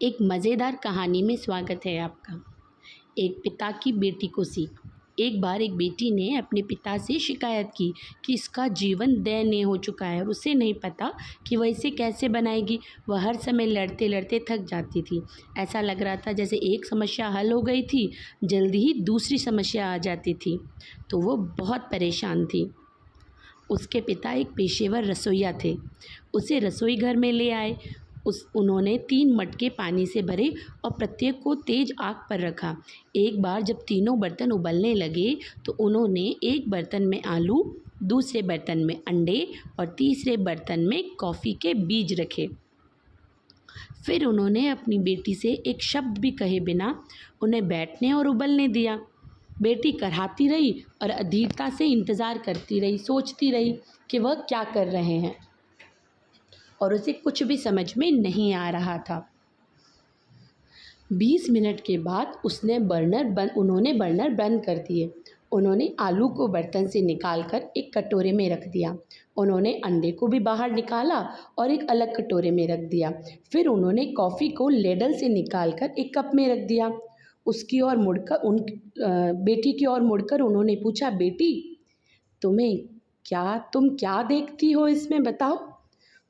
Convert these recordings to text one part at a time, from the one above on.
एक मज़ेदार कहानी में स्वागत है आपका। एक पिता की बेटी को सीख। एक बार एक बेटी ने अपने पिता से शिकायत की कि इसका जीवन दयनीय हो चुका है और उसे नहीं पता कि वह इसे कैसे बनाएगी। वह हर समय लड़ते लड़ते थक जाती थी। ऐसा लग रहा था जैसे एक समस्या हल हो गई थी, जल्दी ही दूसरी समस्या आ जाती थी। तो वो बहुत परेशान थी। उसके पिता एक पेशेवर रसोइया थे। उसे रसोई घर में ले आए। उन्होंने 3 मटके पानी से भरे और प्रत्येक को तेज आग पर रखा। एक बार जब तीनों बर्तन उबलने लगे तो उन्होंने एक बर्तन में आलू, दूसरे बर्तन में अंडे और तीसरे बर्तन में कॉफ़ी के बीज रखे। फिर उन्होंने अपनी बेटी से एक शब्द भी कहे बिना उन्हें बैठने और उबलने दिया। बेटी कराहती रही और अधीरता से इंतज़ार करती रही, सोचती रही कि वह क्या कर रहे हैं और उसे कुछ भी समझ में नहीं आ रहा था। 20 मिनट के बाद उन्होंने बर्नर बंद कर दिए। उन्होंने आलू को बर्तन से निकालकर एक कटोरे में रख दिया। उन्होंने अंडे को भी बाहर निकाला और एक अलग कटोरे में रख दिया। फिर उन्होंने कॉफ़ी को लेडल से निकालकर एक कप में रख दिया। बेटी की ओर मुड़कर उन्होंने पूछा, बेटी तुम क्या देखती हो इसमें, बताओ।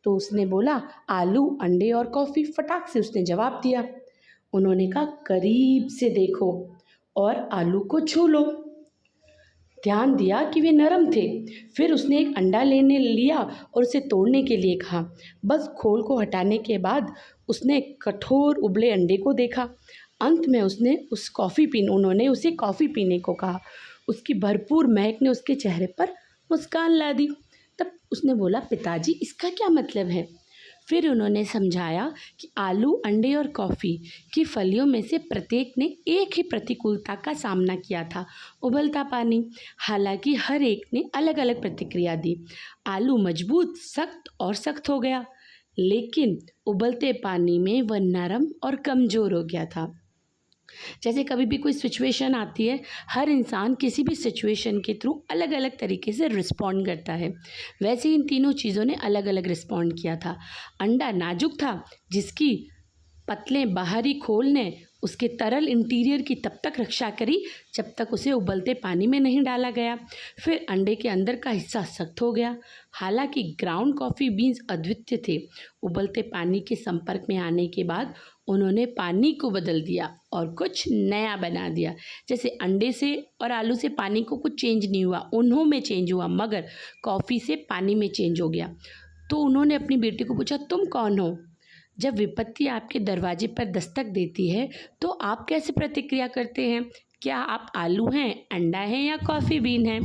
तो उसने बोला, आलू, अंडे और कॉफ़ी। फटाक से उसने जवाब दिया। उन्होंने कहा, करीब से देखो और आलू को छू लो। ध्यान दिया कि वे नरम थे। फिर उसने एक अंडा लेने लिया और उसे तोड़ने के लिए कहा। बस खोल को हटाने के बाद उसने कठोर उबले अंडे को देखा। अंत में उन्होंने उसे कॉफ़ी पीने को कहा। उसकी भरपूर महक ने उसके चेहरे पर मुस्कान ला दी। तब उसने बोला, पिताजी इसका क्या मतलब है? फिर उन्होंने समझाया कि आलू, अंडे और कॉफ़ी की फलियों में से प्रत्येक ने एक ही प्रतिकूलता का सामना किया था, उबलता पानी। हालांकि हर एक ने अलग अलग प्रतिक्रिया दी। आलू मजबूत, सख्त हो गया, लेकिन उबलते पानी में वह नरम और कमज़ोर हो गया था। जैसे कभी भी कोई सिचुएशन आती है, हर इंसान किसी भी सिचुएशन के थ्रू अलग अलग तरीके से रिस्पॉन्ड करता है। वैसे इन तीनों चीज़ों ने अलग अलग रिस्पॉन्ड किया था। अंडा नाजुक था, जिसकी पतले बाहरी खोल ने उसके तरल इंटीरियर की तब तक रक्षा करी जब तक उसे उबलते पानी में नहीं डाला गया। फिर अंडे के अंदर का हिस्सा सख्त हो गया। हालांकि ग्राउंड कॉफ़ी बीन्स अद्वितीय थे। उबलते पानी के संपर्क में आने के बाद उन्होंने पानी को बदल दिया और कुछ नया बना दिया। जैसे अंडे से और आलू से पानी को कुछ चेंज नहीं हुआ, उन्हों में चेंज हुआ, मगर कॉफ़ी से पानी में चेंज हो गया। तो उन्होंने अपनी बेटी को पूछा, तुम कौन हो? जब विपत्ति आपके दरवाजे पर दस्तक देती है तो आप कैसे प्रतिक्रिया करते हैं? क्या आप आलू हैं, अंडा है या कॉफ़ी बीन हैं?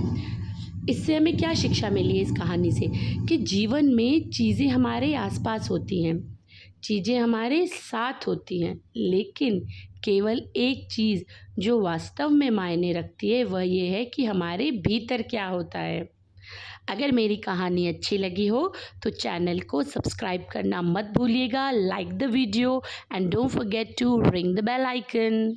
इससे हमें क्या शिक्षा मिली है इस कहानी से? कि जीवन में चीज़ें हमारे आसपास होती हैं, चीज़ें हमारे साथ होती हैं, लेकिन केवल एक चीज़ जो वास्तव में मायने रखती है वह ये है कि हमारे भीतर क्या होता है। अगर मेरी कहानी अच्छी लगी हो तो चैनल को सब्सक्राइब करना मत भूलिएगा, like the video and don't forget to ring the bell icon.